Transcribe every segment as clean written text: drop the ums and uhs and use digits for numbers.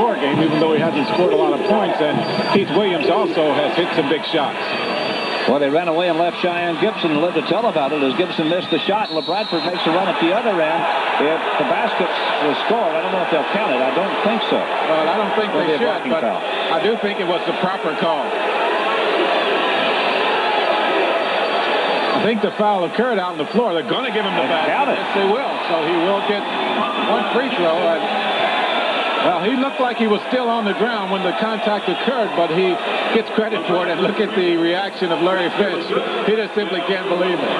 score game, even though he hasn't scored a lot of points. And Keith Williams also has hit some big shots. Well, they ran away and left Cheyenne Gibson and lived to tell about it as Gibson missed the shot. LaBradford makes a run at the other end. If the basket was scored, I don't know if they'll count it. I don't think so. Well, I don't think they should, but foul. I do think it was the proper call. I think the foul occurred out on the floor. They're going to give him the basket. Yes, they will. So he will get one free throw. Well, he looked like he was still on the ground when the contact occurred, but he gets credit for it. And look at the reaction of Larry Finch. He just simply can't believe it.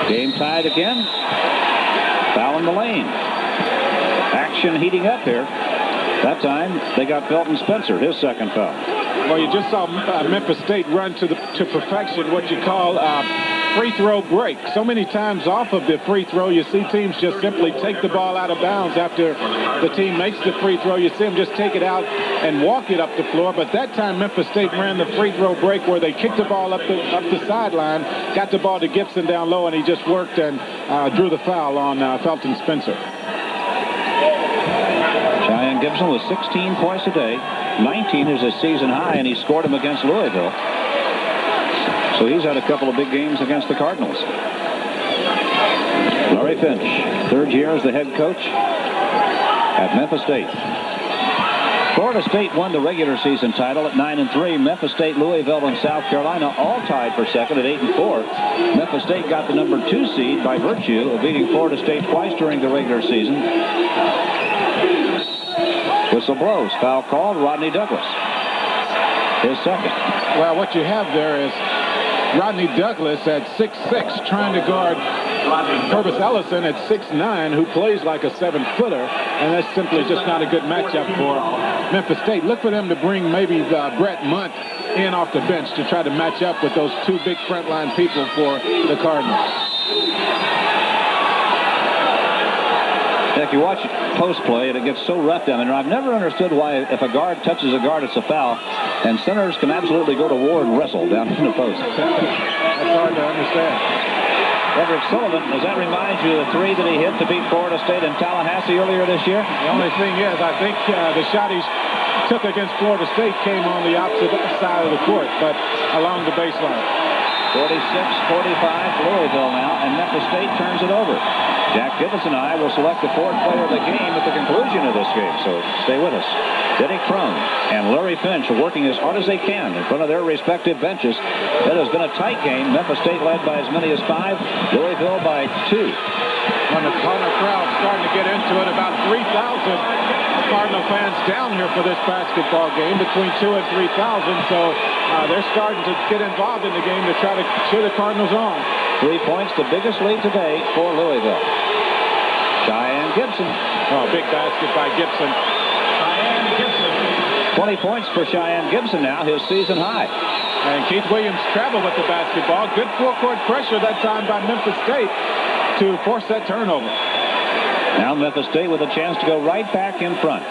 Game tied again. Foul in the lane. Action heating up here. That time, they got Felton Spencer, his second foul. Well, you just saw Memphis State run to perfection, what you call free throw break. So many times off of the free throw, you see teams just simply take the ball out of bounds after the team makes the free throw. You see them just take it out and walk it up the floor. But that time, Memphis State ran the free throw break where they kicked the ball up the sideline, got the ball to Gibson down low, and he just worked and drew the foul on Felton Spencer. Cheyenne Gibson with 16 points a day. 19 is his season high, and he scored him against Louisville. So he's had a couple of big games against the Cardinals. Larry Finch, third year as the head coach at Memphis State. Florida State won the regular season title at 9-3. Memphis State, Louisville, and South Carolina all tied for second at 8-4. Memphis State got the number 2 seed by virtue of beating Florida State twice during the regular season. Whistle blows. Foul called. Rodney Douglas. His second. Well, what you have there is Rodney Douglas at 6'6", trying to guard Pervis Ellison at 6'9", who plays like a 7-footer, and that's simply just not a good matchup for Memphis State. Look for them to bring maybe Brett Munt in off the bench to try to match up with those two big frontline people for the Cardinals. If you watch post play, and it gets so rough down there. I've never understood why if a guard touches a guard, it's a foul, and centers can absolutely go to war and wrestle down in the post. That's hard to understand. Everett Sullivan, does that remind you of the 3 that he hit to beat Florida State in Tallahassee earlier this year? The only thing is, I think the shot he took against Florida State came on the opposite side of the court, but along the baseline. 46-45 Louisville now, and Memphis State turns it over. Jack Gibbons and I will select the 4th player of the game at the conclusion of this game, so stay with us. Denny Crum and Larry Finch are working as hard as they can in front of their respective benches. It has been a tight game. Memphis State led by as many as 5, Louisville by 2. When the Cardinal crowd starting to get into it, about 3,000 Cardinal fans down here for this basketball game, between 2,000 and 3,000, so they're starting to get involved in the game to try to cheer the Cardinals on. 3 points, the biggest lead today for Louisville. Cheyenne Gibson. Oh, big basket by Gibson. Cheyenne Gibson. 20 points for Cheyenne Gibson now, his season high. And Keith Williams traveled with the basketball. Good full-court pressure that time by Memphis State to force that turnover. Now Memphis State with a chance to go right back in front.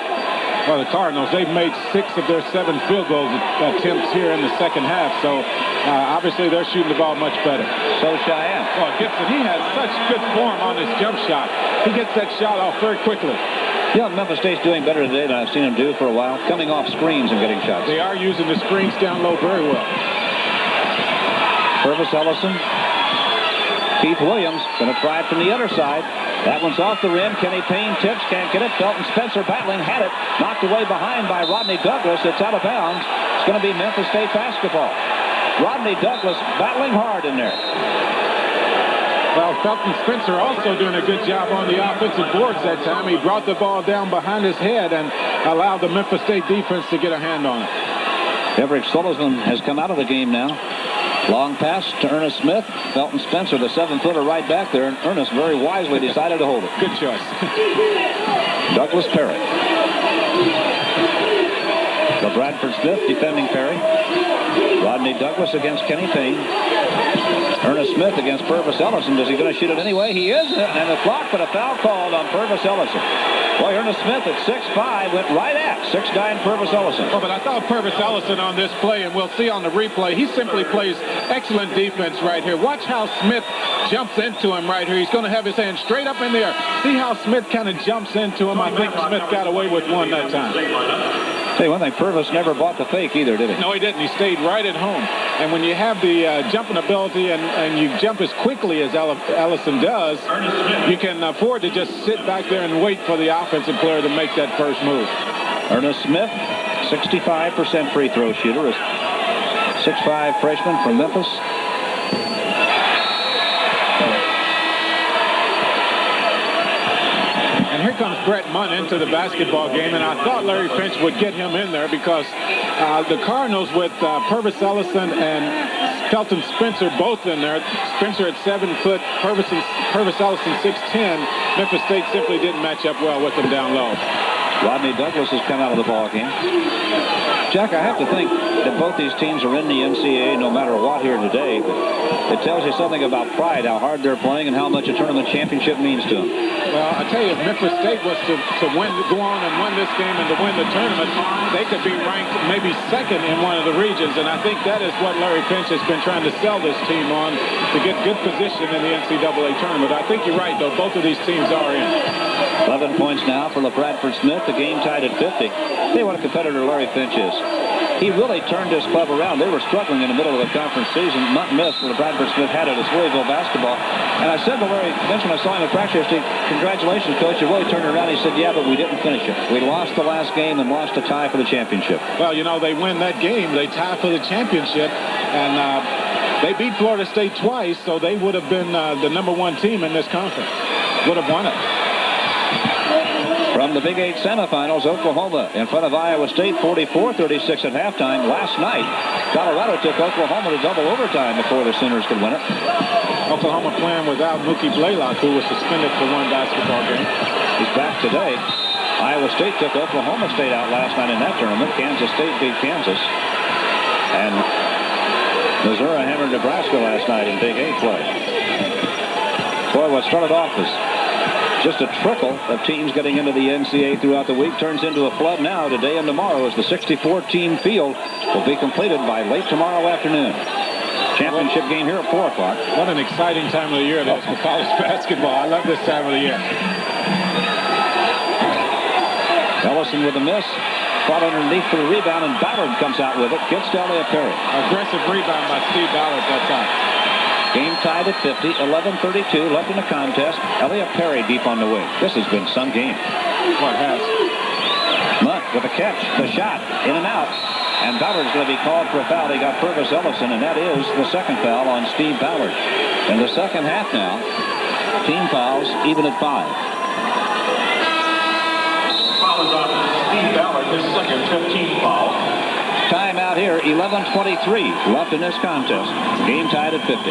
Well, the Cardinals, they've made 6 of their 7 field goal attempts here in the second half, so obviously they're shooting the ball much better. So Cheyenne. Well, Gibson, he has such good form on his jump shot. He gets that shot off very quickly. Yeah, Memphis State's doing better today than I've seen him do for a while, coming off screens and getting shots. They are using the screens down low very well. Pervis Ellison. Keith Williams going to try it from the other side. That one's off the rim. Kenny Payne tips, can't get it. Felton Spencer battling, had it. Knocked away behind by Rodney Douglas. It's out of bounds. It's going to be Memphis State basketball. Rodney Douglas battling hard in there. Well, Felton Spencer also doing a good job on the offensive boards that time. He brought the ball down behind his head and allowed the Memphis State defense to get a hand on it. Everett Sullivan has come out of the game now. Long pass to Ernest Smith. Felton Spencer, the 7-footer right back there, and Ernest very wisely decided to hold it. Good choice. Douglas Parrott. LaBradford Smith defending Perry. Rodney Douglas against Kenny Payne. Ernest Smith against Pervis Ellison. Is he going to shoot it anyway? He is, and the clock, but a foul called on Pervis Ellison. Boy, Ernest Smith at 6'5" went right at 6'9" Pervis Ellison. Oh, but I thought Pervis Ellison on this play, and we'll see on the replay, he simply plays excellent defense right here. Watch how Smith jumps into him right here. He's going to have his hand straight up in the air. See how Smith kind of jumps into him. I think Smith got away with one that time. Tell you one thing, Pervis never bought the fake either, did he? No, he didn't. He stayed right at home. And when you have the jumping ability and you jump as quickly as Ellison does, you can afford to just sit back there and wait for the offensive player to make that first move. Ernest Smith, 65% free throw shooter, is 6'5" freshman from Memphis. And here comes Brett Munn into the basketball game, and I thought Larry Finch would get him in there because the Cardinals with Pervis Ellison and Felton Spencer both in there. Spencer at 7 foot, Pervis Ellison 6'10". Memphis State simply didn't match up well with them down low. Rodney Douglas has come out of the ball game. Jack, I have to think that both these teams are in the NCAA no matter what here today. But it tells you something about pride, how hard they're playing, and how much a tournament championship means to them. Well, I tell you, if Memphis State was to go on and win this game and to win the tournament, they could be ranked maybe second in one of the regions. And I think that is what Larry Finch has been trying to sell this team on, to get good position in the NCAA tournament. I think you're right, though. Both of these teams are in. 11 points now for LaBradford Smith. The game tied at 50. Hey, what a competitor Larry Finch is. He really turned his club around. They were struggling in the middle of the conference season. Not missed what LaBradford Smith had at his Louisville basketball. And I said to Larry Finch when I saw him at practice, congratulations, coach. You really turned it around. He said, yeah, but we didn't finish it. We lost the last game and lost a tie for the championship. Well, you know, they win that game. They tie for the championship. And they beat Florida State twice, so they would have been the #1 team in this conference. Would have won it. From the Big 8 semifinals, Oklahoma in front of Iowa State, 44-36 at halftime. Last night, Colorado took Oklahoma to double overtime before the Sooners could win it. Oklahoma playing without Mookie Blaylock, who was suspended for one basketball game. He's back today. Iowa State took Oklahoma State out last night in that tournament. Kansas State beat Kansas. And Missouri hammered Nebraska last night in Big 8 play. Boy, what started off as just a trickle of teams getting into the NCAA throughout the week turns into a flood now today and tomorrow as the 64-team field will be completed by late tomorrow afternoon. Championship game here at 4 o'clock. What an exciting time of the year it is for college basketball. I love this time of the year. Ellison with a miss. Fought underneath for the rebound, and Ballard comes out with it. Gets to Elliot Perry. Aggressive rebound by Steve Ballard that time. Game tied at 50, 11:32 left in the contest. Elliot Perry deep on the wing. This has been some game. What has? Munt with a catch, the shot, in and out. And Ballard's going to be called for a foul. They got Pervis Ellison, and that is the second foul on Steve Ballard. In the second half now, team fouls even at 5. Foul is on Steve Ballard, his second 15th foul. Time out here, 11:23 left in this contest. Game tied at 50.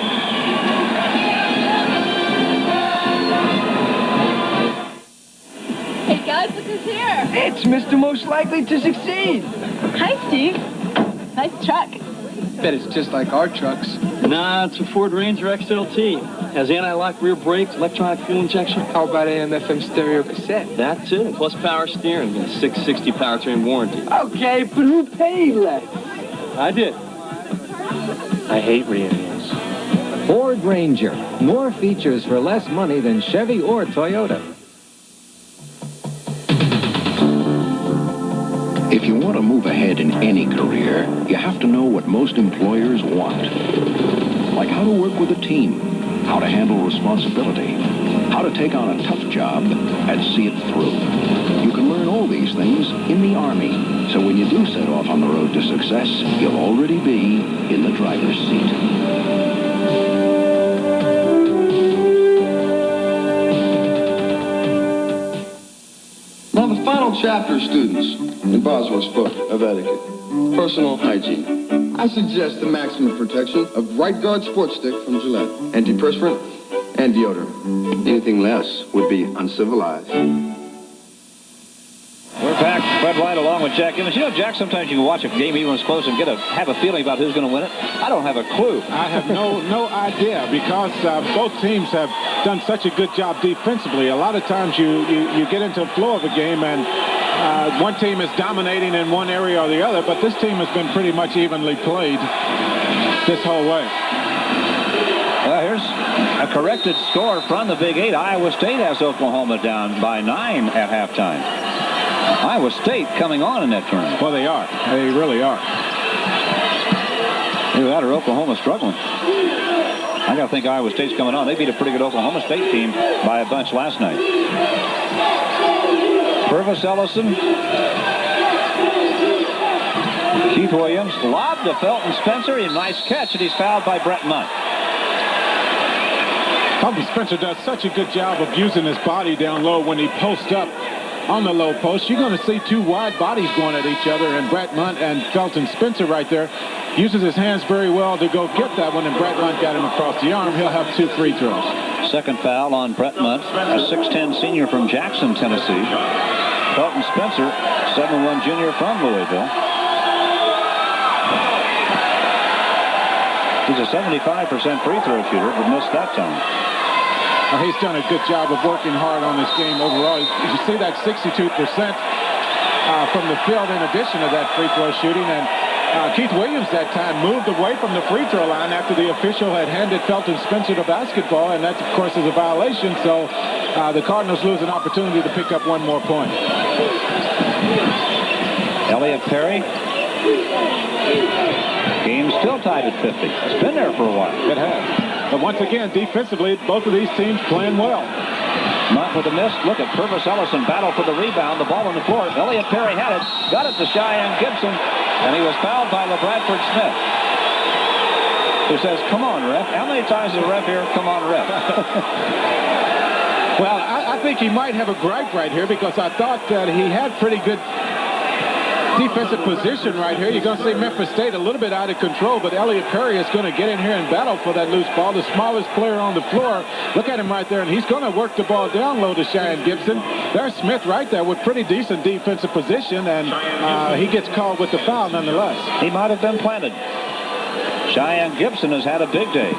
Hey guys, look who's here. It's Mr. Most Likely to Succeed. Hi, Steve. Nice truck. Bet it's just like our trucks. Nah, it's a Ford Ranger XLT. Has anti-lock rear brakes, electronic fuel injection. How about AM/FM stereo cassette? That too. Plus power steering and a 660 powertrain warranty. Okay, but who paid less? I did. I hate reunions. Ford Ranger. More features for less money than Chevy or Toyota. If you want to move ahead in any career, you have to know what most employers want. Like how to work with a team, how to handle responsibility, how to take on a tough job and see it through. You can learn all these things in the Army, so when you do set off on the road to success, you'll already be in the driver's seat. Now the final chapter, students, in Boswell's book of etiquette, personal hygiene. I suggest the maximum protection of Right Guard Sports Stick from Gillette. Antiperspirant and deodorant. Anything less would be uncivilized. We're back Fred White along with Jack Evans. You know, Jack, sometimes you can watch a game even when it's close and have a feeling about who's going to win it. I don't have a clue. I have no idea because both teams have done such a good job defensively. A lot of times you get into the flow of a game and one team is dominating in one area or the other, but this team has been pretty much evenly played this whole way. Well, here's a corrected score from the Big 8. Iowa State has Oklahoma down by 9 at halftime. Iowa State coming on in that tournament. Well, they are. They really are. Either that or Oklahoma struggling. I got to think Iowa State's coming on. They beat a pretty good Oklahoma State team by a bunch last night. Pervis Ellison. Keith Williams. Lob to Felton Spencer. A nice catch, and he's fouled by Brett Munt. Felton Spencer does such a good job of using his body down low when he posts up on the low post. You're going to see two wide bodies going at each other, and Brett Munt and Felton Spencer right there uses his hands very well to go get that one, and Brett Munt got him across the arm. He'll have 2 free throws. Second foul on Brett Munt, a 6'10 senior from Jackson, Tennessee. Felton Spencer, 7'1 junior from Louisville. He's a 75% free throw shooter, but missed that time. Well, he's done a good job of working hard on this game overall. You see that 62% from the field in addition to that free throw shooting. And Keith Williams that time moved away from the free throw line after the official had handed Felton Spencer the basketball, and that, of course, is a violation. So the Cardinals lose an opportunity to pick up one more point. Elliott Perry. Game still tied at 50. It's been there for a while. It has. But once again, defensively, both of these teams playing well. Munt with a miss. Look at Pervis Ellison battle for the rebound. The ball on the floor. Elliott Perry had it. Got it to Cheyenne Gibson. And he was fouled by LaBradford Smith, who says, come on, ref. How many times is the ref here? Come on, ref. Well, I think he might have a gripe right here because I thought that he had pretty good defensive position right here. You're going to see Memphis State a little bit out of control, but Elliott Perry is going to get in here and battle for that loose ball. The smallest player on the floor. Look at him right there, and he's going to work the ball down low to Cheyenne Gibson. There's Smith right there with pretty decent defensive position, and he gets called with the foul nonetheless. He might have been planted. Cheyenne Gibson has had a big day.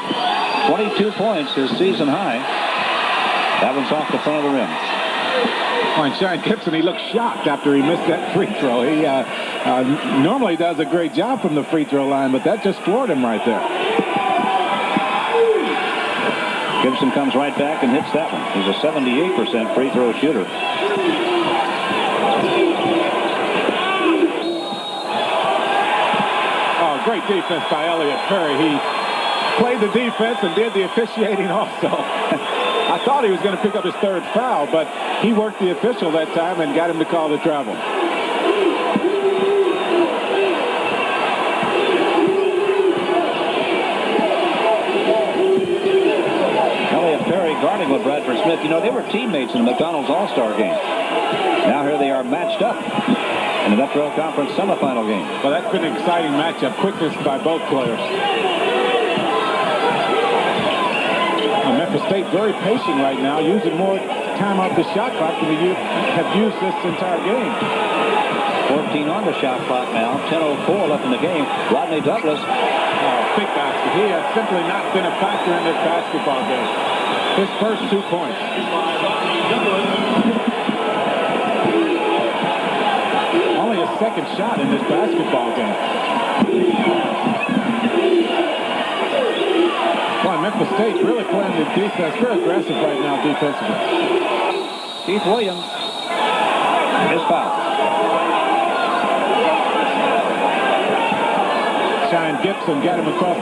22 points, his season high. That one's off the front of the rim. And Cheyenne Gibson, he looked shocked after he missed that free throw. He normally does a great job from the free throw line, but that just floored him right there. Gibson comes right back and hits that one. He's a 78% free throw shooter. Oh, great defense by Elliott Perry. He played the defense and did the officiating also. I thought he was going to pick up his third foul, but he worked the official that time and got him to call the travel. Elliott Perry guarding LaBradford Smith. You know, they were teammates in the McDonald's All-Star game. Now here they are matched up in the Metro Conference semifinal game. Well, that's been an exciting matchup. Quickness by both players. Memphis State very patient right now, using more time off the shot clock than they have used this entire game. 14 on the shot clock now. 10:04 left in the game. Rodney Douglas. Big basket. He has simply not been a factor in this basketball game. His first 2 points. Only his second shot in this basketball game. Well, Memphis State really playing the defense. Very aggressive right now defensively. Keith Williams is fouled. Cheyenne Gibson got him across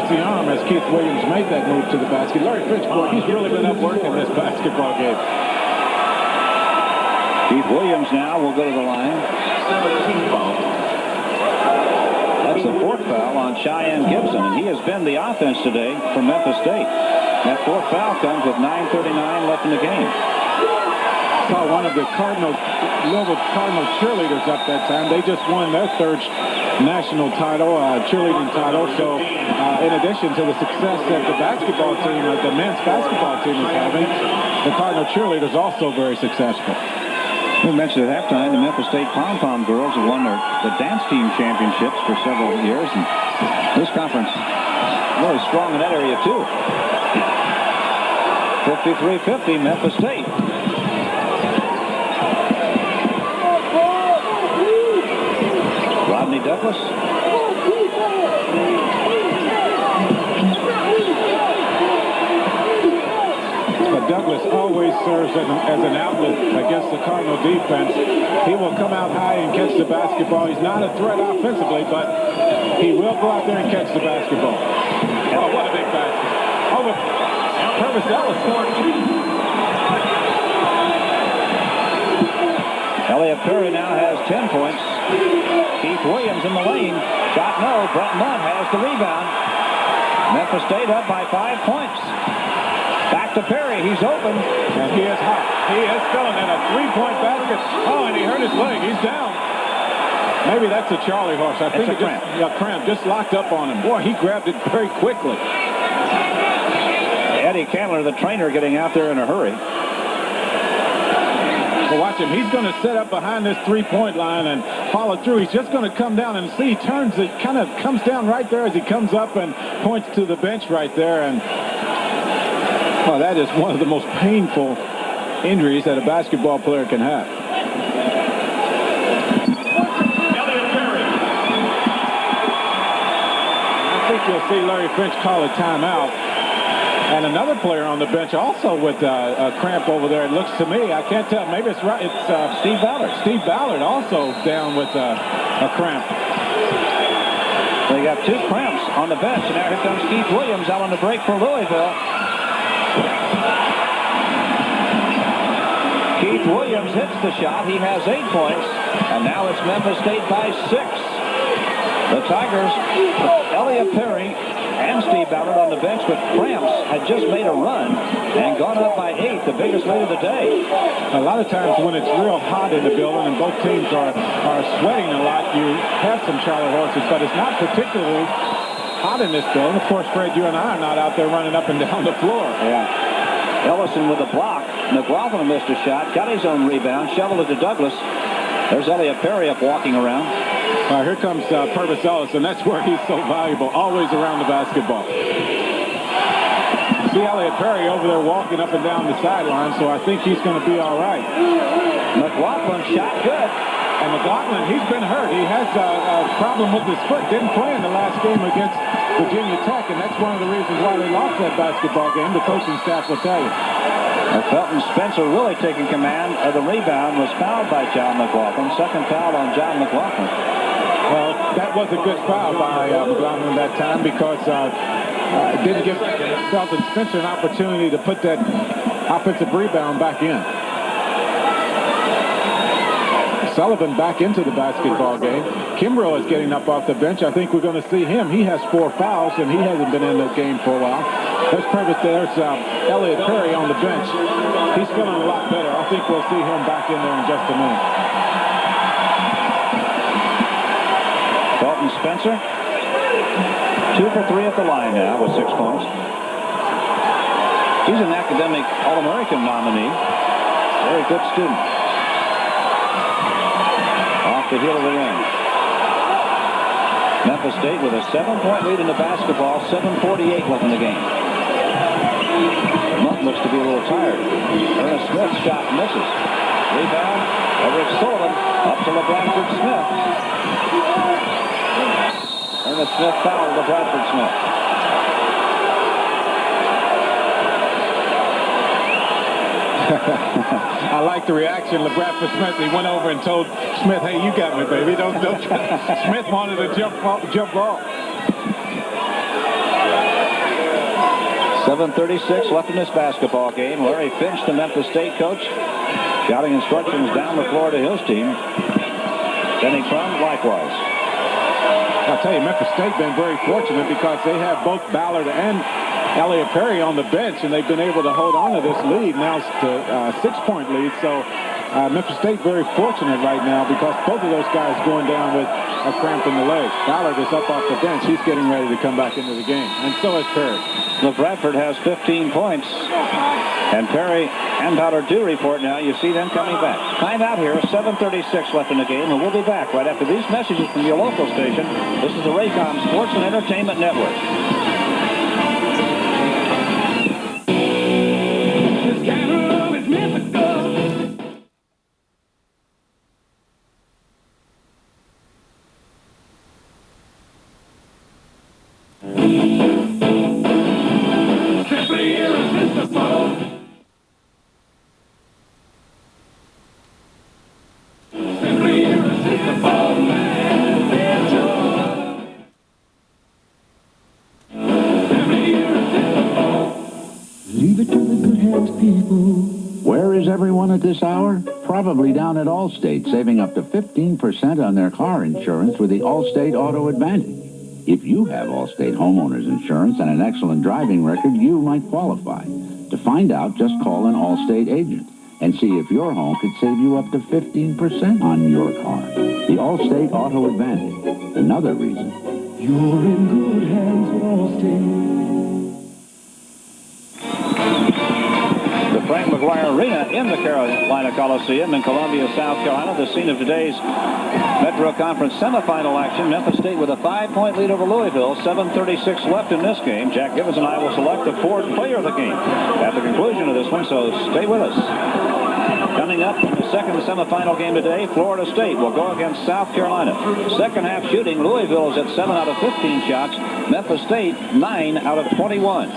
the arm as Keith Williams made that move to the basket. Larry Finch, boy, he's really been up working this basketball game. Keith Williams now will go to the line. That's the fourth foul on Cheyenne Gibson, and he has been the offense today for Memphis State. That fourth foul comes with 9:39 left in the game. Saw one of the Louisville Cardinals cheerleaders up that time. They just won their third national title, cheerleading title. So in addition to the success that the basketball team, the men's basketball team is having, the Cardinal cheerleaders also very successful. We mentioned at halftime the Memphis State Pom-Pom girls have won the dance team championships for several years, and this conference really strong in that area too. 53-50 Memphis State. Rodney Douglas. But Douglas always serves as an outlet against the Cardinal defense. He will come out high and catch the basketball. He's not a threat offensively, but he will go out there and catch the basketball. Oh, what a big basket. Over Pervis Ellison. Elliot Perry now has 10 points. Keith Williams in the lane. Shot no. Brent Mudd has the rebound. Memphis State up by 5 points. Back to Perry. He's open. And he is hot. He is filling in a three-point basket. Oh, and he hurt his leg. He's down. Maybe that's a Charlie horse. I think it's a cramp. Cramp just locked up on him. Boy, he grabbed it very quickly. Eddie Candler, the trainer, getting out there in a hurry. Well, watch him. He's going to set up behind this three-point line and follow through. He's just going to come down and see. He turns. It kind of comes down right there as he comes up and points to the bench right there. And well, that is one of the most painful injuries that a basketball player can have. I think you'll see Larry Finch call a timeout. And another player on the bench also with a cramp over there. It looks to me, I can't tell. Maybe it's right. It's Steve Ballard. Steve Ballard also down with a cramp. They got 2 cramps on the bench, and now here comes Keith Williams out on the break for Louisville. Keith Williams hits the shot. He has 8 points, and now it's Memphis State by 6. The Tigers, Elliot Perry and Steve Ballard on the bench with cramps had just made a run and gone up by 8, the biggest lead of the day. A lot of times when it's real hot in the building and both teams are sweating a lot, you have some Charlie horses, but it's not particularly hot in this building. Of course, Fred, you and I are not out there running up and down the floor. Yeah. Ellison with a block. McLaughlin missed a shot, got his own rebound, shoveled it to Douglas. There's Elliot Perry up walking around. Here comes Pervis Ellison. That's where he's so valuable, always around the basketball. See Elliot Perry over there walking up and down the sideline, so I think he's going to be all right. McLaughlin shot good. And McLaughlin, he's been hurt. He has a problem with his foot. Didn't play in the last game against Virginia Tech, and that's one of the reasons why they lost that basketball game. The coaching staff will tell you. Felton Spencer really taking command of the rebound, was fouled by John McLaughlin. Second foul on John McLaughlin. Well, that was a good foul by McLaughlin that time because it didn't give Felton Spencer an opportunity to put that offensive rebound back in. Sullivan back into the basketball game. Kimbrough is getting up off the bench. I think we're going to see him. He has 4 fouls, and he hasn't been in the game for a while. There's Elliot Perry on the bench. He's feeling a lot better. I think we'll see him back in there in just a minute. Felton Spencer, 2 for 3 at the line now with 6 points. He's an academic All-American nominee. Very good student. Off the heel of the ring. Memphis State with a 7-point lead in the basketball, 7:48 left in the game. Mutt looks to be a little tired. Ernest Smith's shot misses. Rebound, Eric Sullivan up to LaBradford Smith. Ernest Smith fouled LaBradford Smith. I like the reaction. LaBradford Smith, he went over and told Smith, hey, you got me, baby. Don't Smith wanted to jump off. 7:36 left in this basketball game. Larry Finch, the Memphis State coach, shouting instructions down the floor to his team. Denny Crum likewise. I'll tell you, Memphis State been very fortunate because they have both Ballard and Elliot Perry on the bench, and they've been able to hold on to this lead. Now it's a 6-point lead, so Memphis State very fortunate right now because both of those guys going down with a cramp in the leg. Ballard is up off the bench. He's getting ready to come back into the game, and so is Perry. LaBradford has 15 points. And Perry and Ballard do report now. You see them coming back. Timeout here, 7:36 left in the game, and we'll be back right after these messages from your local station. This is the Raycom Sports and Entertainment Network. Where is everyone at this hour? Probably down at Allstate, saving up to 15% on their car insurance with the Allstate Auto Advantage. If you have Allstate homeowners insurance and an excellent driving record, you might qualify. To find out, just call an Allstate agent and see if your home could save you up to 15% on your car. The Allstate Auto Advantage. Another reason. You're in good hands with Allstate. The Frank McGuire Arena in the Carolina Coliseum in Columbia, South Carolina, the scene of today's Metro Conference semifinal action. Memphis State with a 5-point lead over Louisville. 7:36 left in this game. Jack Gibbons and I will select the fourth player of the game at the conclusion of this one, so stay with us. Coming up in the second semifinal game today, Florida State will go against South Carolina. Second half shooting, Louisville is at 7 out of 15 shots. Memphis State, 9 out of 21.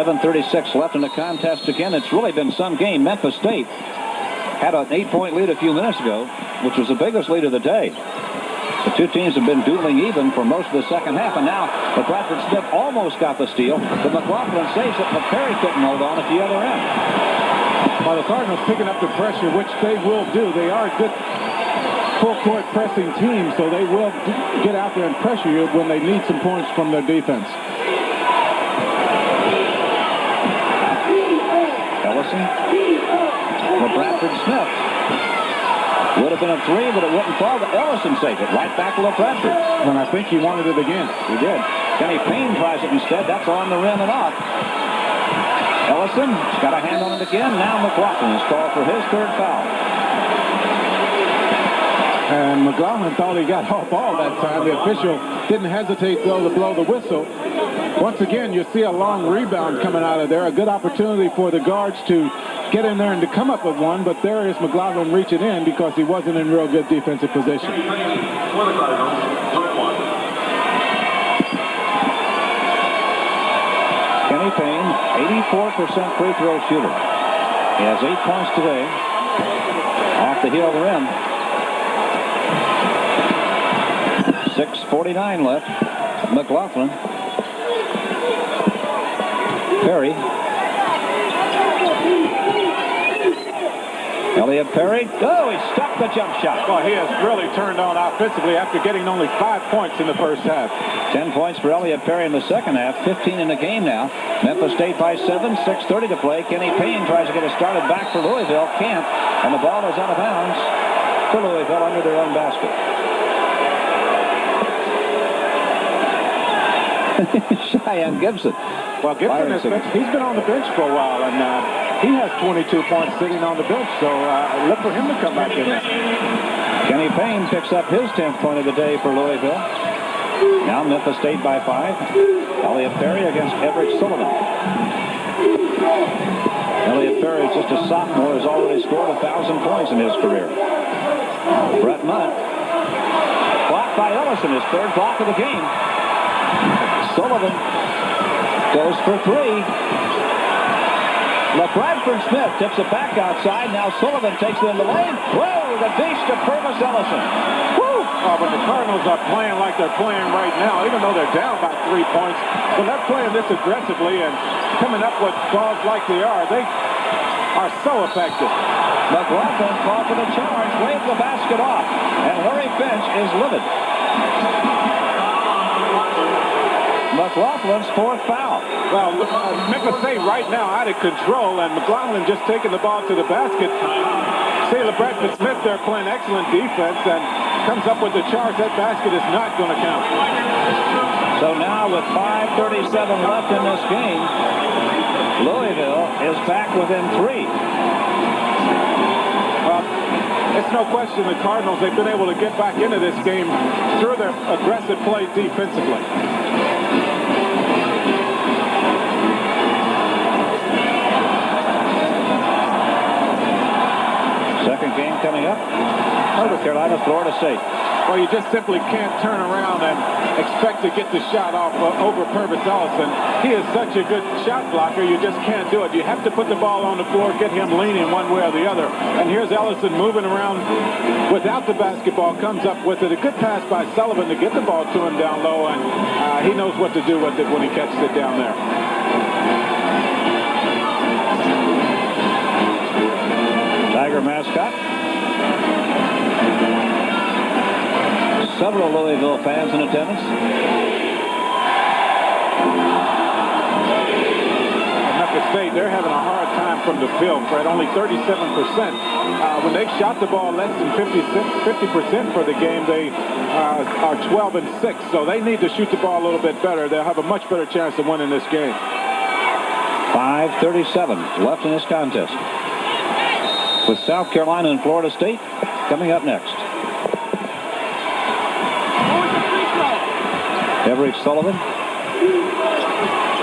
.36 left in the contest again. It's really been some game. Memphis State had an 8-point lead a few minutes ago, which was the biggest lead of the day. The two teams have been dueling even for most of the second half, and now LaBradford Smith almost got the steal, but McLaughlin saves it, but Perry couldn't hold on at the other end. Well, the Cardinals picking up the pressure, which they will do. They are a good full-court pressing team, so they will get out there and pressure you when they need some points from their defense. Ellison. LaBradford Smith. Would have been a three, but it wouldn't fall. But Ellison saved it right back to LaBradford. And I think he wanted it again. He did. Kenny Payne tries it instead. That's on the rim and off. Ellison got a hand on it again. Now McLaughlin is called for his third foul. And McLaughlin thought he got off ball that time. The official didn't hesitate, though, to blow the whistle. Once again, you see a long rebound coming out of there. A good opportunity for the guards to get in there and to come up with one, but there is McLaughlin reaching in because he wasn't in real good defensive position. Kenny Payne, 84% free throw shooter. He has 8 points today. Off the heel of the rim. 6:49 left. McLaughlin. Perry. Elliott Perry. Oh, he stopped the jump shot. Well, he has really turned on offensively after getting only 5 points in the first half. 10 points for Elliott Perry in the second half. 15 in the game now. Memphis State by 7. 6:30 to play. Kenny Payne tries to get it started back for Louisville. Can't. And the ball is out of bounds for Louisville under their own basket. Cheyenne Gibson. Well, Gibson he's been on the bench for a while, and he has 22 points sitting on the bench, so look for him to come back in there. Kenny Payne picks up his 10th point of the day for Louisville. Now Memphis State by 5. Elliott Perry against Everett Sullivan. Elliott Perry, just a sophomore, has already scored 1,000 points in his career. Brett Mudd. Blocked by Ellison, his third block of the game. Sullivan goes for 3. LaBradford Smith tips it back outside. Now Sullivan takes it in the lane. Whoa, the dish to Pervis Ellison. Woo! Oh, but the Cardinals are playing like they're playing right now, even though they're down by 3 points. But they're playing this aggressively and coming up with balls like they are. They are so effective. McLaughlin called for the charge, waved the basket off, and Larry Finch is livid. McLaughlin's fourth foul. Well, Memphis State right now out of control, and McLaughlin just taking the ball to the basket. See, LaBradford Smith there playing excellent defense and comes up with the charge. That basket is not going to count. So now with 5:37 left in this game, Louisville is back within 3. It's no question the Cardinals, they've been able to get back into this game through their aggressive play defensively. Second game coming up. North Carolina, Florida State. Well, you just simply can't turn around and expect to get the shot off over Pervis Ellison. He is such a good shot blocker, you just can't do it. You have to put the ball on the floor, get him leaning one way or the other. And here's Ellison moving around without the basketball, comes up with it. A good pass by Sullivan to get the ball to him down low, and he knows what to do with it when he catches it down there. Tiger mascot. Several Louisville fans in attendance. Memphis State, they're having a hard time from the field, Fred. Only 37%. When they've shot the ball less than 50% for the game, they are 12-6. So they need to shoot the ball a little bit better. They'll have a much better chance of winning this game. 5:37 left in this contest. With South Carolina and Florida State coming up next. Everett Sullivan.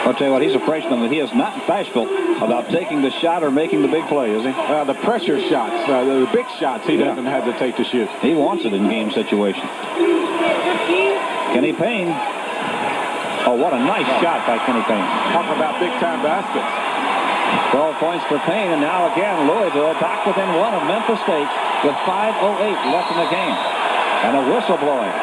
I'll tell you what, he's a freshman, but he is not bashful about taking the shot or making the big play, is he? The pressure shots, the big shots, he doesn't hesitate to shoot. He wants it in game situations. Kenny Payne. Oh, what a nice shot by Kenny Payne. Talk about big-time baskets. 12 points for Payne, and now again Louisville back within 1 of Memphis State with 5:08 left in the game. And a whistle blowing.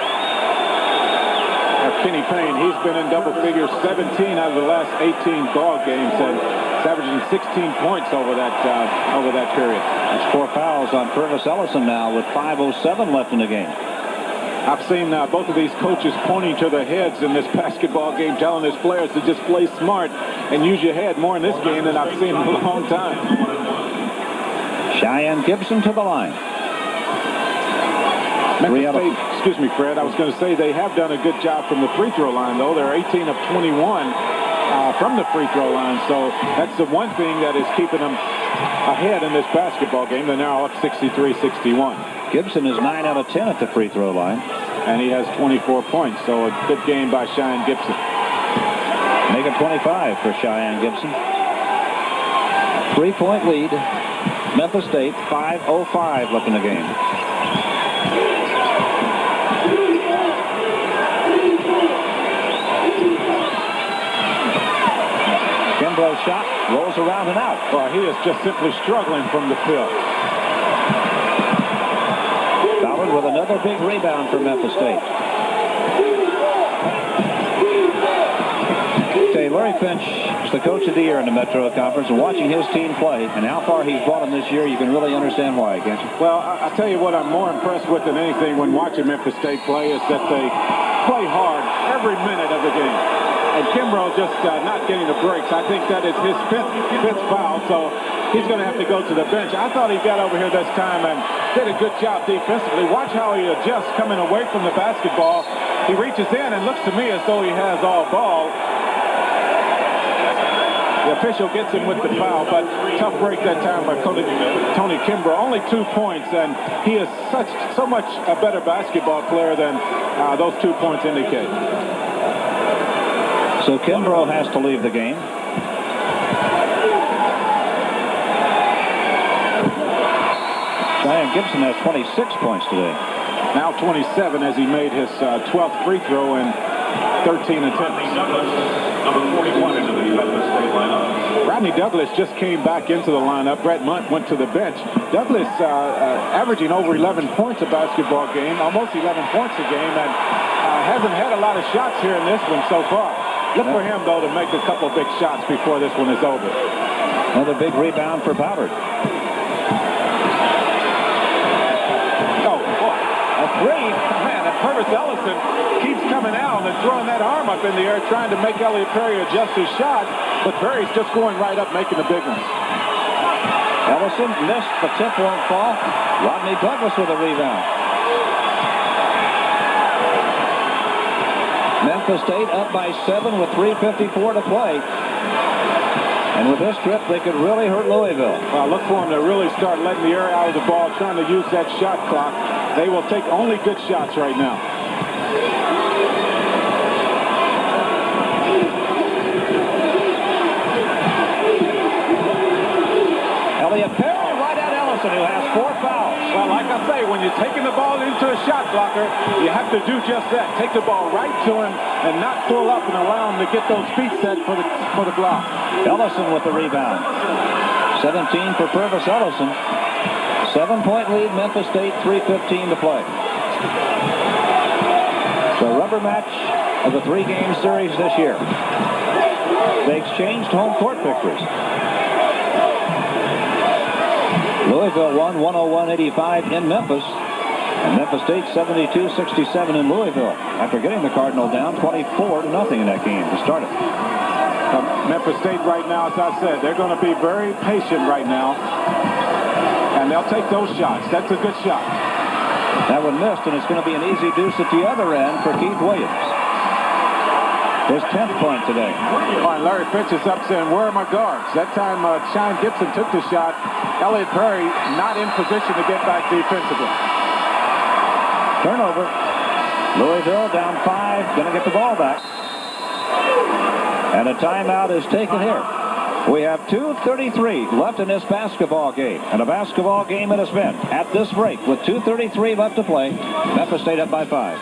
Kenny Payne, he's been in double figures 17 out of the last 18 ball games, and he's averaging 16 points over that period. That's 4 fouls on Pervis Ellison now with 5:07 left in the game. I've seen both of these coaches pointing to their heads in this basketball game, telling his players to just play smart and use your head more in this game than I've seen in a long time. Cheyenne Gibson to the line. Memphis State, excuse me, Fred, I was going to say they have done a good job from the free throw line, though. They're 18 of 21 from the free throw line, so that's the one thing that is keeping them ahead in this basketball game. They're now up 63-61. Gibson is 9 out of 10 at the free throw line. And he has 24 points, so a good game by Cheyenne Gibson. Make it 25 for Cheyenne Gibson. 3-point lead. Memphis State, 5:05 left in the game. Kimbrough's shot rolls around and out. Well, he is just simply struggling from the field. Ballard with another big rebound for Memphis State. Okay, Larry Finch is the coach of the year in the Metro Conference, and watching his team play and how far he's brought them this year, you can really understand why, can't you? Well, I'll tell you what I'm more impressed with than anything when watching Memphis State play is that they play hard every minute of the game. And Kimbrough just not getting the breaks. I think that is his fifth foul, so he's going to have to go to the bench. I thought he got over here this time and did a good job defensively. Watch how he adjusts coming away from the basketball. He reaches in and looks to me as though he has all ball. The official gets him with the foul, but tough break that time by Tony Kimbrough. Only 2 points, and he is so much a better basketball player than those 2 points indicate. So Kimbrough has to leave the game. Cheyenne Gibson has 26 points today. Now 27 as he made his 12th free throw and 13 attempts. Number 41 into the Memphis State lineup. Rodney Douglas just came back into the lineup. Brett Munt went to the bench. Douglas averaging over 11 points a basketball game, almost 11 points a game, and hasn't had a lot of shots here in this one so far. Look for him, though, to make a couple big shots before this one is over. Another big rebound for Ballard. Oh, boy. A three. Man, and Pervis Ellison keeps coming out and throwing that arm up in the air, trying to make Elliot Perry adjust his shot, but Perry's just going right up, making the big one. Ellison missed, the tip won't fall. Rodney Douglas with a rebound. Memphis State up by 7 with 3:54 to play. And with this trip, they could really hurt Louisville. Well, look for them to really start letting the air out of the ball, trying to use that shot clock. They will take only good shots right now. Elliot Perry right at Ellison, who has 4 fouls. Well, like I say, when you're taking the ball into a shot blocker, you have to do just that. Take the ball right to him and not pull up and allow him to get those feet set for the block. Ellison with the rebound. 17 for Pervis Ellison. 7-point lead, Memphis State, 3:15 to play. The rubber match of the 3-game series this year. They exchanged home court victories. Louisville won 101-85 in Memphis. And Memphis State 72-67 in Louisville after getting the Cardinal down 24-0 in that game to start it. Memphis State right now, as I said, they're going to be very patient right now. And they'll take those shots. That's a good shot. That one missed, and it's going to be an easy deuce at the other end for Keith Williams. His 10th point today. Oh, and Larry Finch is up saying, where are my guards? That time Shine Gibson took the shot. Elliot Perry not in position to get back defensively. Turnover. Louisville down 5, going to get the ball back. And a timeout is taken here. We have 2:33 left in this basketball game. And a basketball game it has been at this break with 2:33 left to play. Memphis State up by 5.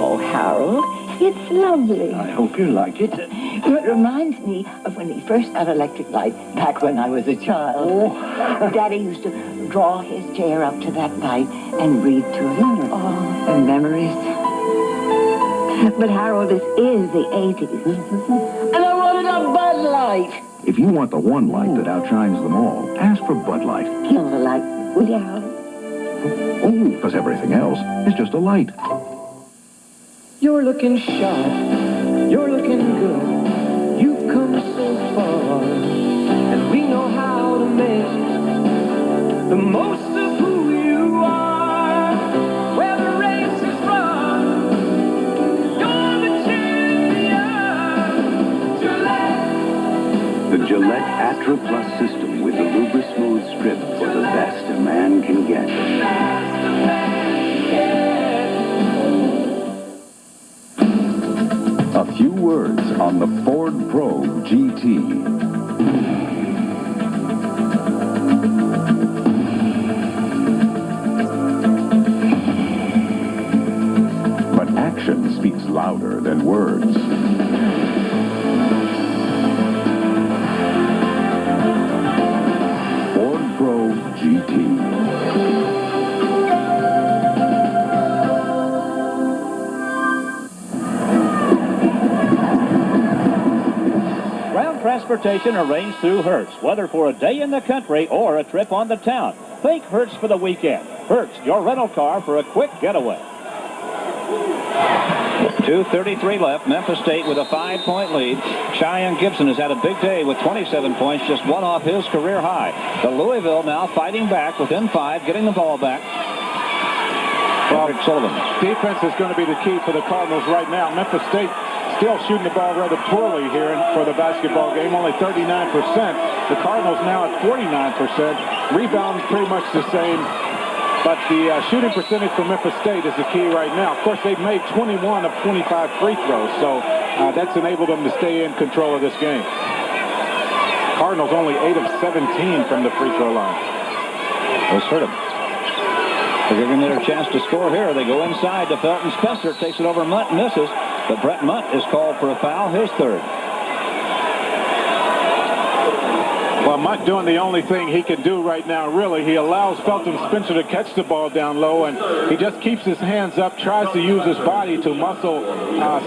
Oh, Harold, it's lovely. I hope you like it. It reminds me of when we first got electric light back when I was a child. Oh. Daddy used to draw his chair up to that light and read to him. Oh, and memories. But, Harold, this is the 80s. And I wanted a Bud Light. If you want the one light that outshines them all, ask for Bud Light. Kill the light, will you, Harold? Oh, because everything else is just a light. You're looking sharp. You're looking good. You've come so far. And we know how to make the most of who you are. Where the race is run, you're the champion. Gillette. The Gillette Atra Plus system with the Lubra Smooth Strip for the best a man can get. A few words on the Ford Probe GT. But action speaks louder than words. Ford Probe GT. Transportation arranged through Hertz, whether for a day in the country or a trip on the town. Think Hertz for the weekend. Hertz, your rental car for a quick getaway. 2:33 left. Memphis State with a 5-point lead. Cheyenne Gibson has had a big day with 27 points, just one off his career high. The Louisville now fighting back within 5, getting the ball back. Well, defense is going to be the key for the Cardinals right now. Memphis State still shooting the ball rather poorly here for the basketball game, only 39%. The Cardinals now at 49%. Rebounds pretty much the same. But the shooting percentage for Memphis State is the key right now. Of course, they've made 21 of 25 free throws, so that's enabled them to stay in control of this game. Cardinals only 8 of 17 from the free throw line. Let's hurt them. They're giving them a chance to score here. They go inside to Felton. Spencer takes it over Munt, misses. But Brett Munt is called for a foul, his 3rd. Well, Munt doing the only thing he can do right now, really. He allows Felton Spencer to catch the ball down low, and he just keeps his hands up, tries to use his body to muscle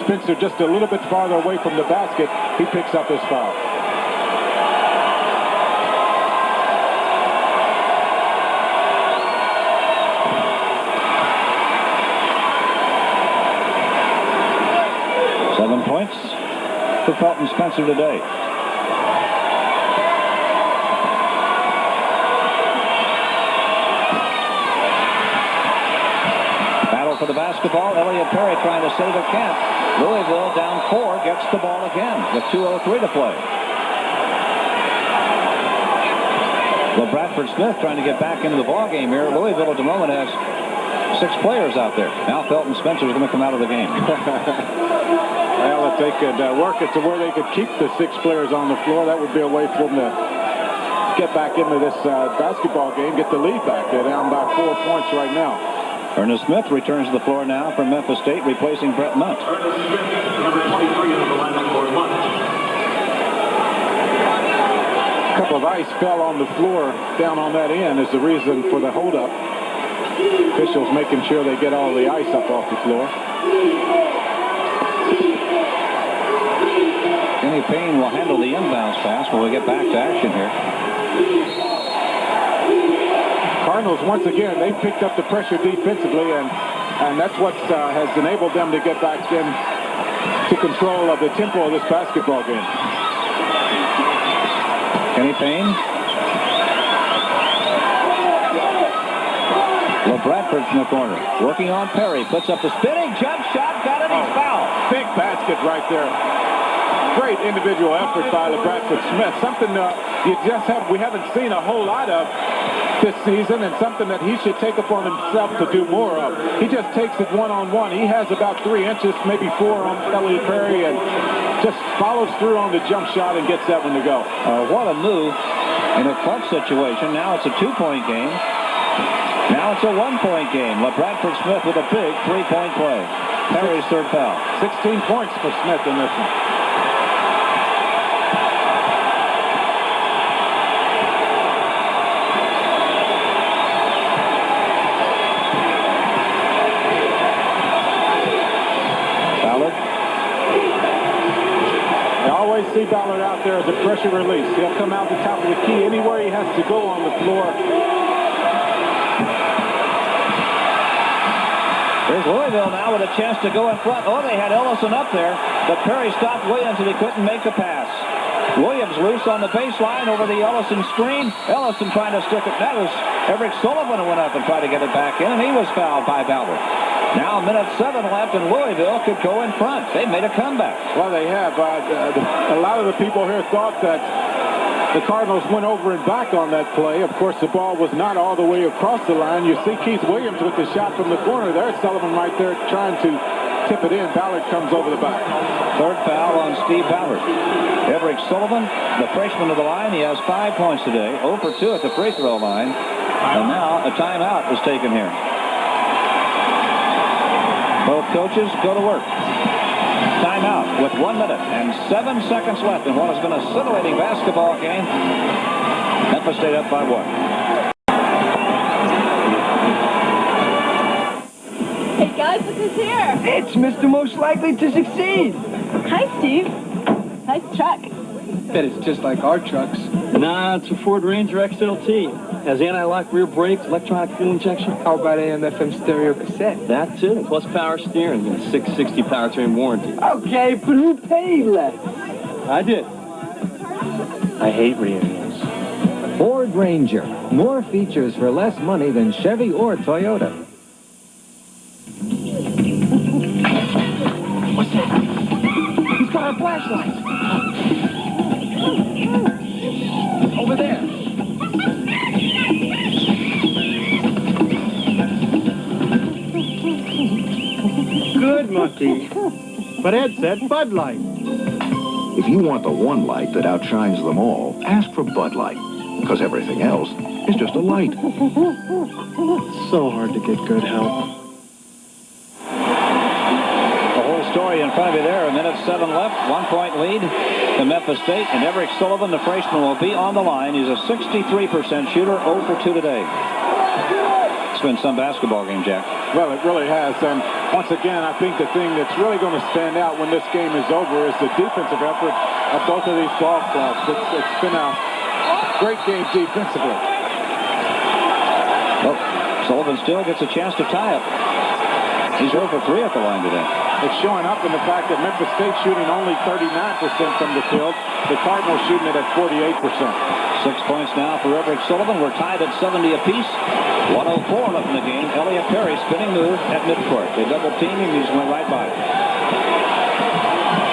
Spencer just a little bit farther away from the basket. He picks up his foul. for Felton Spencer today. Battle for the basketball. Elliott Perry trying to save it, can't. Louisville down 4, gets the ball again with 2:03 to play. LaBradford Smith trying to get back into the ball game here. Louisville at the moment has 6 players out there. Now Felton Spencer is going to come out of the game. Well, if they could work it to where they could keep the 6 players on the floor, that would be a way for them to get back into this basketball game, get the lead back. They're down by 4 points right now. Ernest Smith returns to the floor now from Memphis State, replacing Brett Munt. Ernest Smith, number 23 on the lineup for Munt. A couple of ice fell on the floor down on that end is the reason for the holdup. Officials making sure they get all the ice up off the floor. Kenny Payne will handle the inbounds pass when we get back to action here. Cardinals, once again, they picked up the pressure defensively, and that's what has enabled them to get back in to control of the tempo of this basketball game. Kenny Payne. LaBradford from the corner. Working on Perry. Puts up the spinning jump shot. Got it. He's fouled. Big basket right there. Great individual effort by LaBradford Smith. Something we haven't seen a whole lot of this season, and something that he should take upon himself to do more of. He just takes it one-on-one. He has about 3 inches, maybe 4 on Elliott Perry, and just follows through on the jump shot and gets that one to go. What a move in a clutch situation. Now it's a 2-point game. Now it's a 1-point game. LaBradford Smith with a big 3-point play. Perry's third foul. 16 points for Smith in this one. See Ballard out there as a pressure release. He'll come out the top of the key anywhere he has to go on the floor. Here's Louisville now with a chance to go in front. Oh, they had Ellison up there, but Perry stopped Williams and he couldn't make the pass. Williams loose on the baseline over the Ellison screen. Ellison trying to stick it. That was Eric Sullivan who went up and tried to get it back in, and he was fouled by Ballard. Now, minute 7 left, and Louisville could go in front. They made a comeback. Well, they have. A lot of the people here thought that the Cardinals went over and back on that play. Of course, the ball was not all the way across the line. You see Keith Williams with the shot from the corner. There's Sullivan right there trying to tip it in. Ballard comes over the back. Third foul on Steve Ballard. Everett Sullivan, the freshman of the line, he has 5 points today. 0 for 2 at the free throw line. And now a timeout is taken here. Both coaches go to work. Timeout with 1 minute and 7 seconds left in what has been a scintillating basketball game. Memphis State up by 1. Hey guys, look who's here. It's Mr. Most Likely to Succeed. Hi, Steve. Nice truck. Bet it's just like our trucks. Nah, it's a Ford Ranger XLT. Has anti-lock rear brakes, electronic fuel injection. How about AM/FM stereo cassette? That too, plus power steering and a 660 powertrain warranty. Okay, but who paid less? I did. I hate reunions. Ford Ranger. More features for less money than Chevy or Toyota. What's that? He's got our flashlight. Over there. Good, Monty. But Ed said Bud Light. If you want the one light that outshines them all, ask for Bud Light, because everything else is just a light. So hard to get good help. The whole story in front of you there. A minute 7 left. 1-point lead to Memphis State. And Everett Sullivan, the freshman, will be on the line. He's a 63% shooter, 0 for 2 today. It's been some basketball game, Jack. Well, it really has. And once again, I think the thing that's really going to stand out when this game is over is the defensive effort of both of these ball clubs. It's been a great game defensively. Well, Sullivan still gets a chance to tie it. He's 0 for 3 at the line today. It's showing up in the fact that Memphis State shooting only 39% from the field. The Cardinals shooting it at 48%. 6 points now for Everett Sullivan. We're tied at 70 apiece. 1:04 left in the game. Elliott Perry spinning move at midcourt. They double team him. He just went right by it.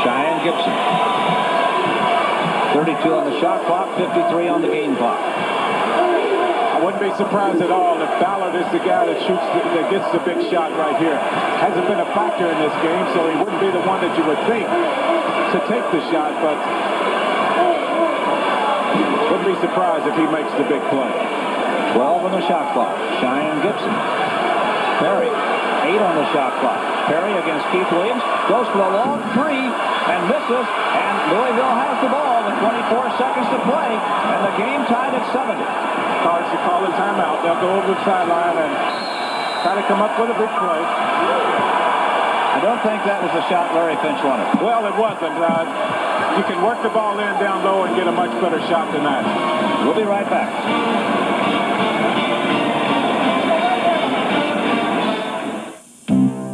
Cheyenne Gibson. 32 on the shot clock, 53 on the game clock. I wouldn't be surprised at all if Ballard is the guy that shoots, that gets the big shot right here. Hasn't been a factor in this game, so he wouldn't be the one that you would think to take the shot, but wouldn't be surprised if he makes the big play. 12 on the shot clock. Cheyenne Gibson. Perry, 8 on the shot clock. Perry against Keith Williams. Goes for the long three and misses. And Louisville has the ball with 24 seconds to play. And the game tied at 70. Cards to call a timeout. They'll go over the sideline and try to come up with a big play. I don't think that was the shot Larry Finch wanted. Well, it wasn't. You can work the ball in down low and get a much better shot than that. We'll be right back.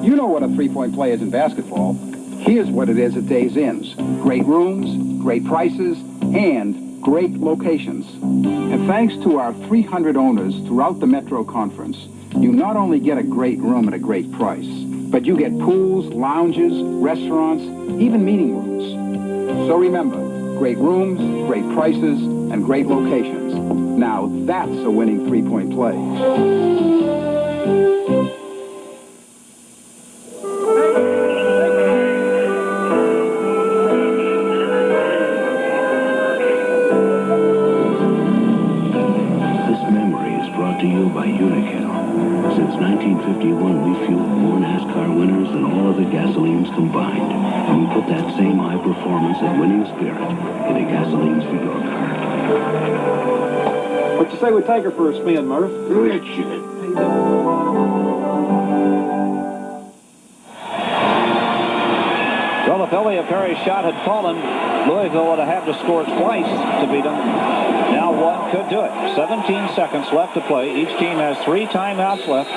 You know what a three-point play is in basketball. Here's what it is at Days Inns. Great rooms, great prices, and great locations. And thanks to our 300 owners throughout the Metro Conference, you not only get a great room at a great price, but you get pools, lounges, restaurants, even meeting rooms. So remember, great rooms, great prices, and great locations. Now that's a winning three-point play. To you by Unicel. Since 1951, we fueled more NASCAR winners than all other gasolines combined. And we put that same high performance and winning spirit into gasolines for your car. What you say we take her for a spin, Murph? Richard. Well, if Elliott Perry's shot had fallen, Louisville would have had to score twice to beat them. Now one could do it. 17 seconds left to play. Each team has 3 timeouts left.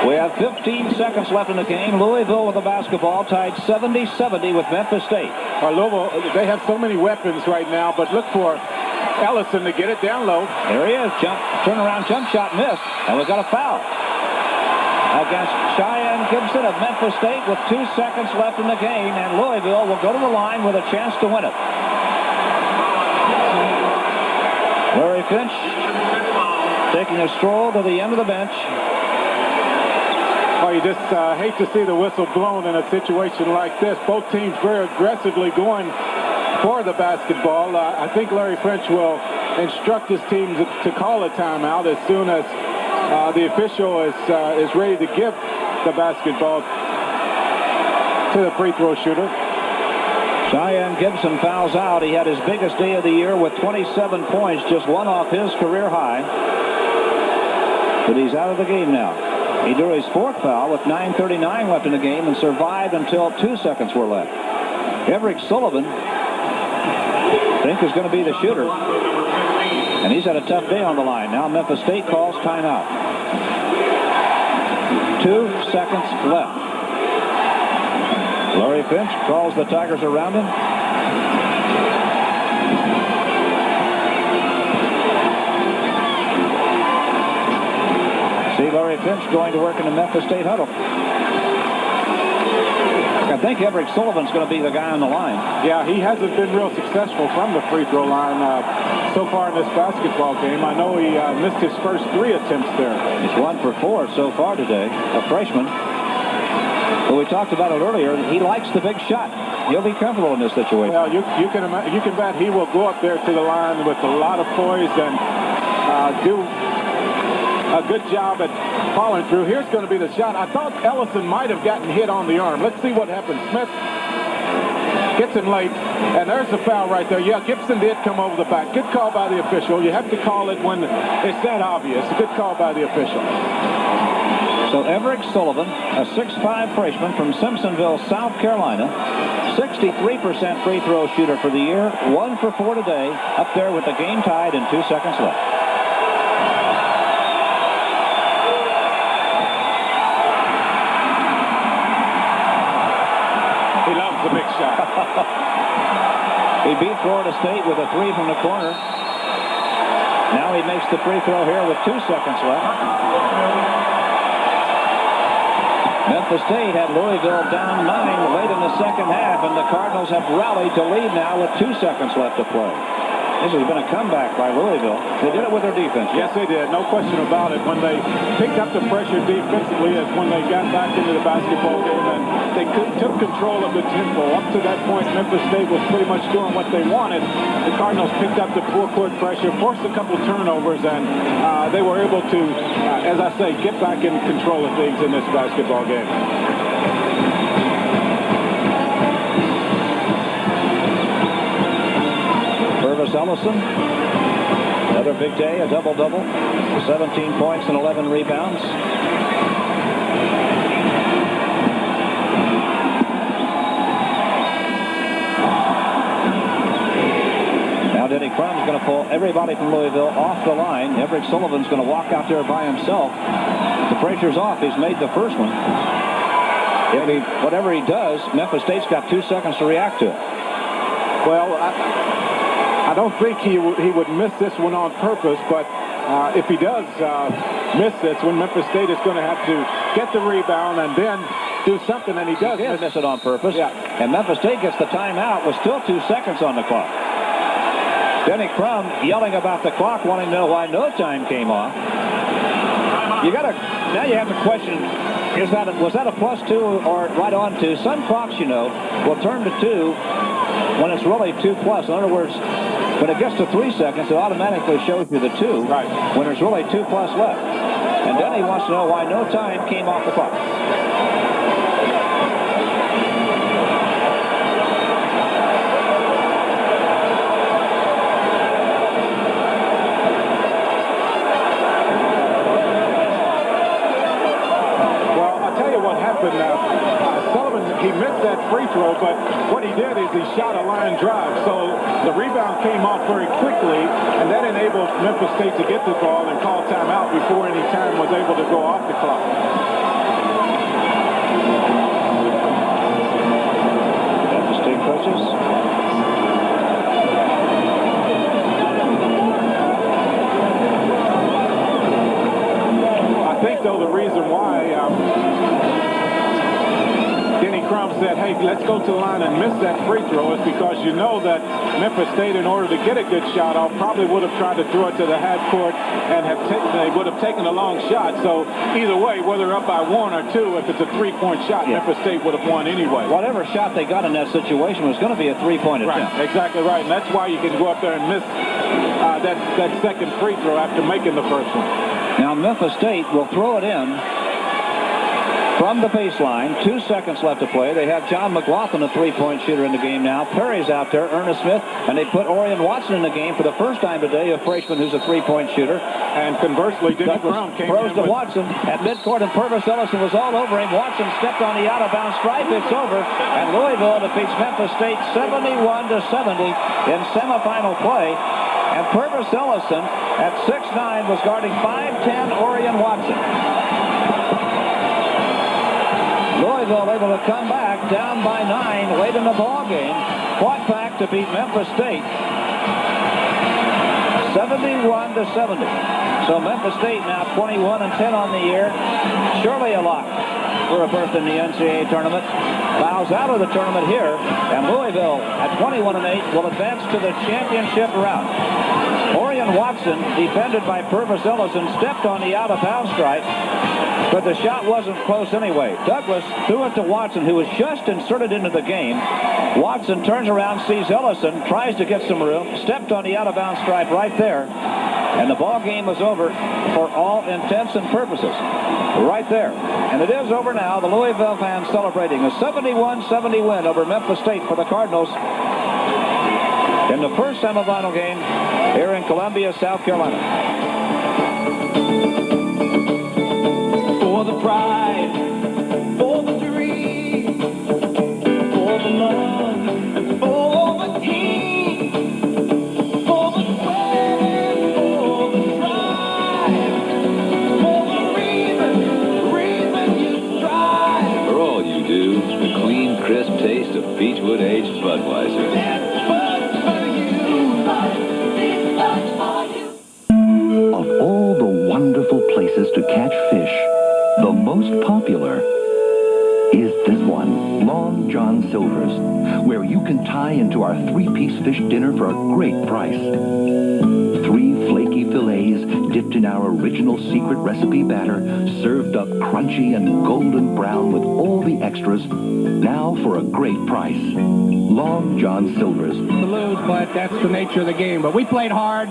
We have 15 seconds left in the game. Louisville with the basketball tied 70-70 with Memphis State. Well, Louisville, they have so many weapons right now, but look for Ellison to get it down low. There he is. Turnaround jump shot missed, and we've got a foul against Cheyenne Gibson of Memphis State with 2 seconds left in the game, and Louisville will go to the line with a chance to win it. Larry Finch taking a stroll to the end of the bench. Oh, you just hate to see the whistle blown in a situation like this. Both teams very aggressively going for the basketball. I think Larry Finch will instruct his team to call a timeout as soon as the official is ready to give the basketball to the free throw shooter. Cheyenne Gibson fouls out. He had his biggest day of the year with 27 points, just one off his career high. But he's out of the game now. He drew his 4th foul with 9:39 left in the game and survived until 2 seconds were left. Everett Sullivan, I think, is going to be the shooter. And he's had a tough day on the line. Now Memphis State calls timeout. 2 seconds left. Larry Finch calls the Tigers around him. See Larry Finch going to work in the Memphis State huddle. I think Everett Sullivan's going to be the guy on the line. Yeah, he hasn't been real successful from the free throw line so far in this basketball game. I know he missed his first 3 attempts there. He's 1 for 4 so far today, a freshman. But we talked about it earlier. He likes the big shot. He'll be comfortable in this situation. Well, you can bet he will go up there to the line with a lot of poise and do a good job at following through. Here's going to be the shot. I thought Ellison might have gotten hit on the arm. Let's see what happens. Smith gets him late, and there's the foul right there. Yeah, Gibson did come over the back. Good call by the official. You have to call it when it's that obvious. A good call by the official. So Everett Sullivan, a 6'5 freshman from Simpsonville, South Carolina, 63% free throw shooter for the year, 1 for 4 today, up there with the game tied and 2 seconds left. He beat Florida State with a 3 from the corner. Now he makes the free throw here with 2 seconds left. Memphis State had Louisville down 9 late in the second half, and the Cardinals have rallied to lead now with 2 seconds left to play. This has been a comeback by Louisville. They did it with their defense. Yes, they did. No question about it. When they picked up the pressure defensively is when they got back into the basketball game, and they took control of the tempo. Up to that point, Memphis State was pretty much doing what they wanted. The Cardinals picked up the full-court pressure, forced a couple turnovers, and they were able to, as I say, get back in control of things in this basketball game. Pervis Ellison, another big day, a double-double, 17 points and 11 rebounds. Now Denny Crum is going to pull everybody from Louisville off the line. Everett Sullivan's going to walk out there by himself. The pressure's off. He's made the first one. Whatever he does, Memphis State's got 2 seconds to react to it. Well, I don't think he would miss this one on purpose, but if he does miss this one, Memphis State is going to have to get the rebound and then do something, and he does miss it on purpose. Yeah. And Memphis State gets the timeout with still 2 seconds on the clock. Denny Crum yelling about the clock, wanting to know why no time came off. Now you have to question, was that a +2 or right on 2? Some clocks, will turn to 2 when it's really 2+. In other words, when it gets to 3 seconds, it automatically shows you the 2. Right. When there's really 2+ left. And Denny wants to know why no time came off the clock. Sullivan, he missed that free throw, but what he did is he shot a line drive. So the rebound came off very quickly, and that enabled Memphis State to get the ball and call timeout before any time was able to go off the clock. Memphis State coaches. I think, though, the reason why Denny Crum said, hey, let's go to the line and miss that free throw is because you know that Memphis State, in order to get a good shot off, probably would have tried to throw it to the half court and they would have taken a long shot. So either way, whether up by 1 or 2, if it's a 3-point shot, Memphis State would have won anyway. Whatever shot they got in that situation was going to be a 3-point attempt. Right, exactly right. And that's why you can go up there and miss that second free throw after making the first one. Now Memphis State will throw it in from the baseline. 2 seconds left to play. They have John McLaughlin, a 3-point shooter, in the game now. Perry's out there, Ernest Smith, and they put Orion Watson in the game for the first time today, a freshman who's a 3-point shooter. And conversely, Denny Crum came throws in to with Watson at midcourt, and Pervis Ellison was all over him. Watson stepped on the out-of-bounds stripe. It's over, and Louisville defeats Memphis State 71-70 in semifinal play. And Pervis Ellison at 6'9" was guarding 5'10" Orion Watson. Louisville able to come back down by 9 late in the ball game. Fought back to beat Memphis State 71-70. So Memphis State now 21-10 on the year. Surely a lock for a berth in the NCAA tournament. Bows out of the tournament here, and Louisville at 21-8 will advance to the championship round. Orion Watson, defended by Pervis Ellison, stepped on the out-of-bounds stripe, but the shot wasn't close anyway. Douglas threw it to Watson, who was just inserted into the game. Watson turns around, sees Ellison, tries to get some room, stepped on the out-of-bounds stripe right there, and the ball game was over for all intents and purposes. Right there. And it is over now. The Louisville fans celebrating a 71-70 win over Memphis State for the Cardinals in the first semifinal game here in Columbia, South Carolina. For the pride, for the dream, for the love, and for the team, for the sweat and for the drive, for the reason you strive. For all you do, the clean, crisp taste of Beechwood aged Budweiser. Of all the wonderful places to catch fish, the most popular is this one, Long John Silver's, where you can tie into our 3-piece fish dinner for a great price. 3 flaky fillets dipped in our original secret recipe batter, served up crunchy and golden brown with all the extras, now for a great price. Long John Silver's. To lose, but that's the nature of the game. But we played hard.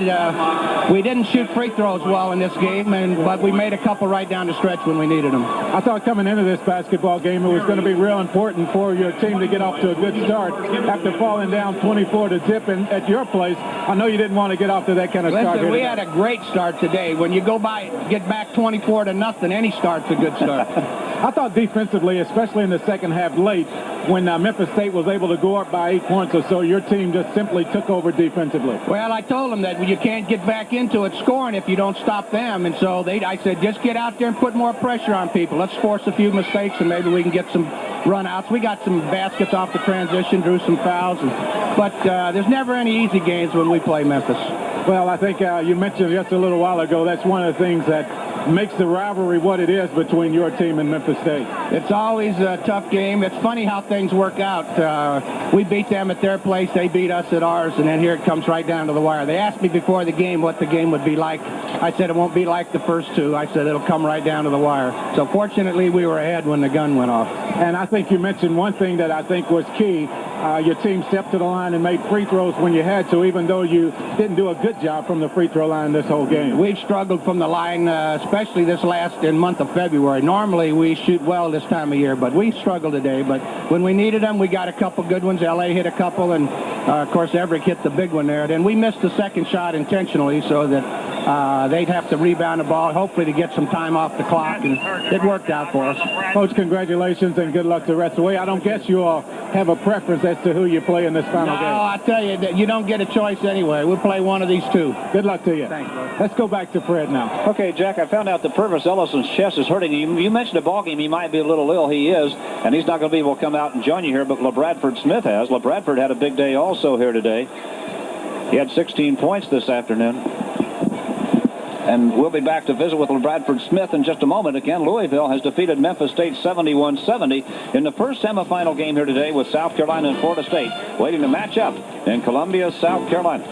We didn't shoot free throws well in this game, but we made a couple right down the stretch when we needed them. I thought coming into this basketball game, it was going to be real important for your team to get off to a good start after falling down 24-0 at your place. I know you didn't want to get off to that kind of start. Listen, we had a great start today. When you get back 24-0, any start's a good start. I thought defensively, especially in the second half late, when Memphis State was able to go up by 8 points or so, your team just simply took over defensively. Well, I told them that you can't get back into it scoring if you don't stop them. And so I said, just get out there and put more pressure on people. Let's force a few mistakes and maybe we can get some run-outs. We got some baskets off the transition, drew some fouls. But there's never any easy games when we play Memphis. Well, I think you mentioned just a little while ago, that's one of the things that makes the rivalry what it is between your team and Memphis State. It's always a tough game. It's funny how things work out. We beat them at their place, they beat us at ours, and then here it comes right down to the wire. They asked me before the game what the game would be like. I said it won't be like the first two. I said it'll come right down to the wire. So fortunately, we were ahead when the gun went off. And I think you mentioned one thing that I think was key. Your team stepped to the line and made free throws when you had to, even though you didn't do a good job from the free throw line this whole game. We've struggled from the line, especially this last month of February. Normally, we shoot well this time of year, but we struggled today. But when we needed them, we got a couple good ones. L.A. hit a couple, and, of course, Everett hit the big one there. Then we missed the second shot intentionally so that they'd have to rebound the ball, hopefully to get some time off the clock, and it worked out for us. Coach, congratulations and good luck the rest of the way. I don't guess you all have a preference as to who you play in this final game. No, I tell you, you don't get a choice anyway. We'll play one of these two. Good luck to you. Thanks, bro. Let's go back to Fred now. Okay, Jack, I found out that Pervis Ellison's chest is hurting. You mentioned a ball game. He might be a little ill. He is, and he's not going to be able to come out and join you here, but LaBradford Smith has. LaBradford had a big day also here today. He had 16 points this afternoon. And we'll be back to visit with LaBradford Smith in just a moment. Again, Louisville has defeated Memphis State 71-70 in the first semifinal game here today with South Carolina and Florida State waiting to match up in Columbia, South Carolina.